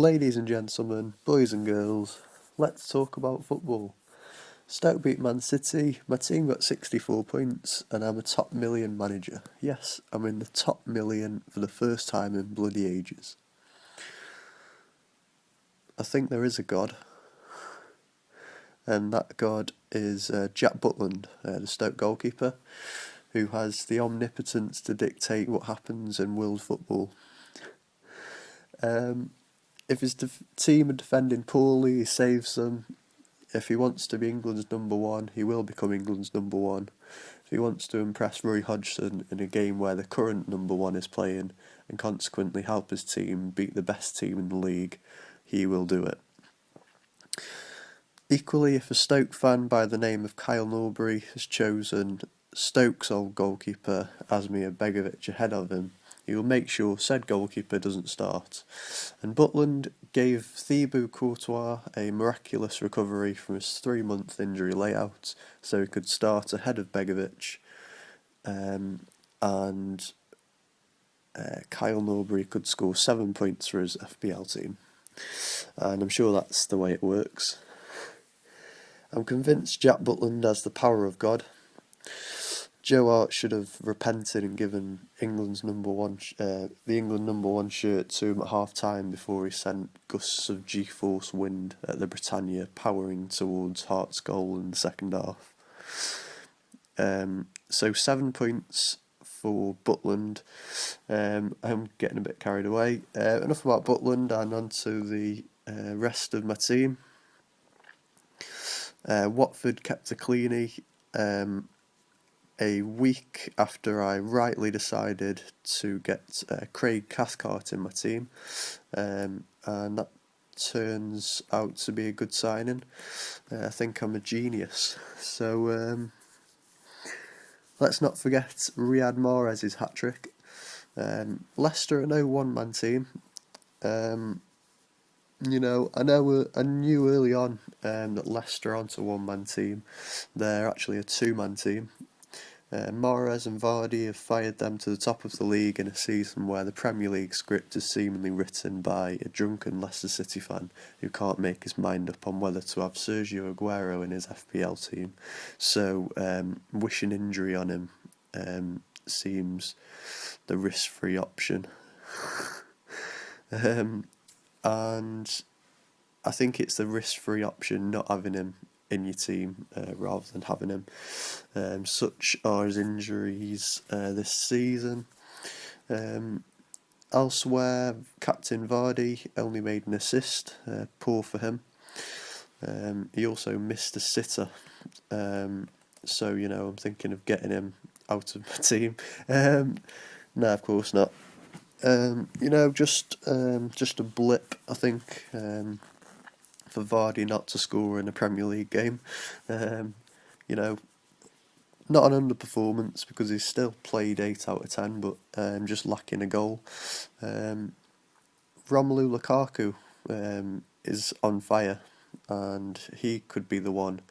Ladies and gentlemen, boys and girls, let's talk about football. Stoke beat Man City, my team got 64 points, and I'm a top million manager. Yes, I'm in the top million for the first time in bloody ages. I think there is a God, and that God is Jack Butland, the Stoke goalkeeper, who has the omnipotence to dictate what happens in world football. If his team are defending poorly, he saves them. If he wants to be England's number one, he will become England's number one. If he wants to impress Roy Hodgson in a game where the current number one is playing and consequently help his team beat the best team in the league, he will do it. Equally, if a Stoke fan by the name of Kyle Norbury has chosen Stoke's old goalkeeper Asmir Begovic ahead of him, he will make sure said goalkeeper doesn't start. And Butland gave Thibaut Courtois a miraculous recovery from his 3-month injury layout, so he could start ahead of Begovic, and Kyle Norbury could score 7 points for his FPL team. And I'm sure that's the way it works. I'm convinced Jack Butland has the power of God. Joe Hart should have repented and given England's the England number one shirt to him at half time before he sent gusts of G-force wind at the Britannia powering towards Hart's goal in the second half. So 7 points for Butland. I'm getting a bit carried away. Enough about Butland and on to the rest of my team. Watford kept a cleanie a week after I rightly decided to get Craig Cathcart in my team, and that turns out to be a good signing. I think I'm a genius. So let's not forget Riyad Mahrez's hat-trick. Leicester are no one-man team. I knew early on that Leicester aren't a one-man team. They're actually a two-man team. Mahrez and Vardy have fired them to the top of the league in a season where the Premier League script is seemingly written by a drunken Leicester City fan who can't make his mind up on whether to have Sergio Aguero in his FPL team. So wishing injury on him seems the risk-free option. And I think it's the risk-free option not having him in your team rather than having him. Such are his injuries this season. Elsewhere, Captain Vardy only made an assist, poor for him. He also missed a sitter, so I'm thinking of getting him out of my team. No, of course not. Just a blip, I think. For Vardy not to score in a Premier League game. Not an underperformance because he's still played 8 out of 10, but just lacking a goal. Romelu Lukaku is on fire, and he could be the one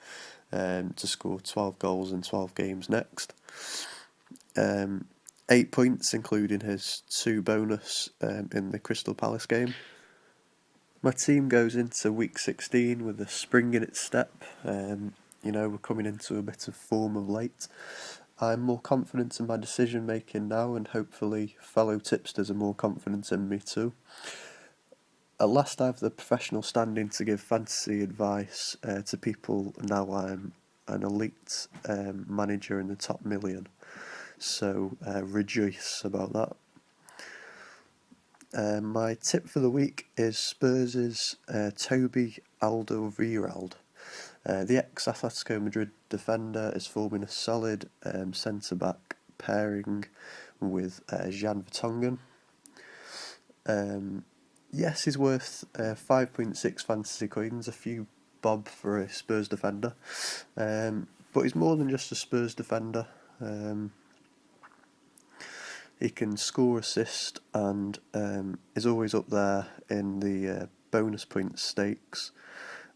to score 12 goals in 12 games next. 8 points, including his 2 bonus in the Crystal Palace game. My team goes into week 16 with a spring in its step. We're coming into a bit of form of late. I'm more confident in my decision making now, and hopefully fellow tipsters are more confident in me too. At last I have the professional standing to give fantasy advice to people. Now I'm an elite manager in the top million. So rejoice about that. My tip for the week is Spurs' Toby Alderweireld. The ex-Atletico Madrid defender is forming a solid centre-back pairing with Jan Vertonghen. Yes, he's worth 5.6 fantasy coins, a few bob for a Spurs defender. But he's more than just a Spurs defender. He can score, assist, and is always up there in the bonus points stakes,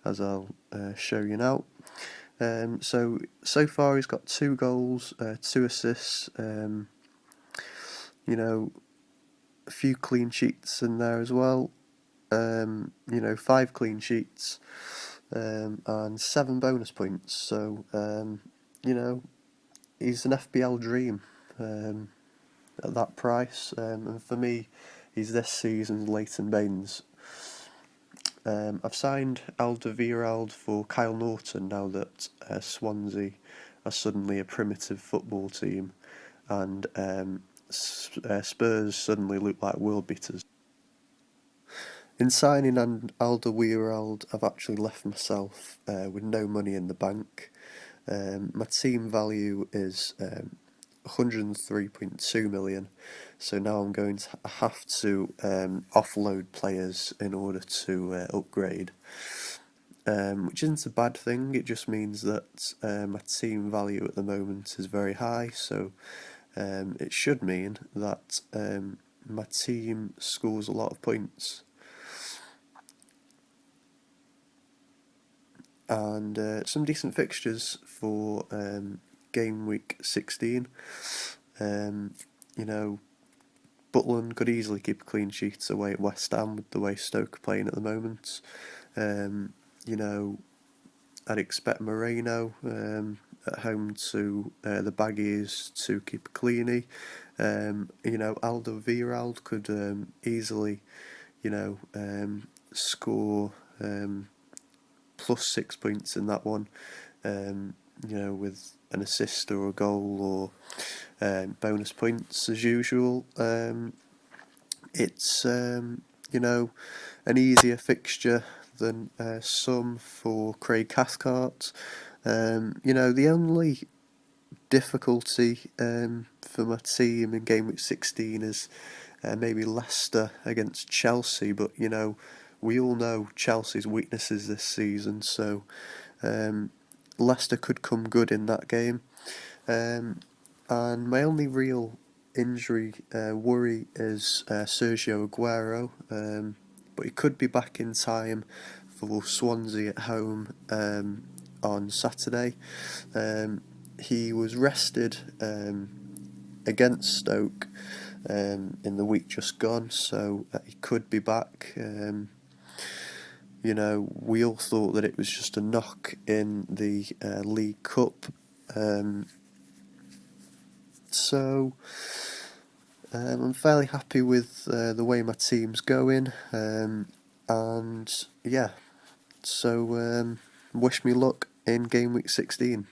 as I'll show you now. So far he's got 2 goals, 2 assists, a few clean sheets in there as well. You know, 5 clean sheets, and 7 bonus points. So, you know, he's an FPL dream at that price. And for me, he's this season's Leighton Baines. I've signed Alderweireld for Kyle Norton now that Swansea are suddenly a primitive football team, and Spurs suddenly look like world beaters. In signing Alderweireld, I've actually left myself with no money in the bank. My team value is 103.2 million, so now I'm going to have to offload players in order to upgrade, which isn't a bad thing. It just means that my team value at the moment is very high, so it should mean that my team scores a lot of points. And some decent fixtures for game week 16. You know, Butland could easily keep a clean sheet away at West Ham with the way Stoke are playing at the moment. You know, I'd expect Moreno at home to the Baggies to keep a cleanie. You know, Alderweireld could easily, you know, score plus 6 points in that one. You know, with an assist or a goal or bonus points as usual. It's you know, an easier fixture than some for Craig Cathcart. You know, the only difficulty for my team in game week 16 is maybe Leicester against Chelsea, but you know, we all know Chelsea's weaknesses this season, so Leicester could come good in that game. And my only real injury worry is Sergio Aguero, but he could be back in time for Swansea at home on Saturday. He was rested against Stoke in the week just gone, so he could be back. You know, we all thought that it was just a knock in the League Cup. So I'm fairly happy with the way my team's going. And yeah, so wish me luck in game week 16.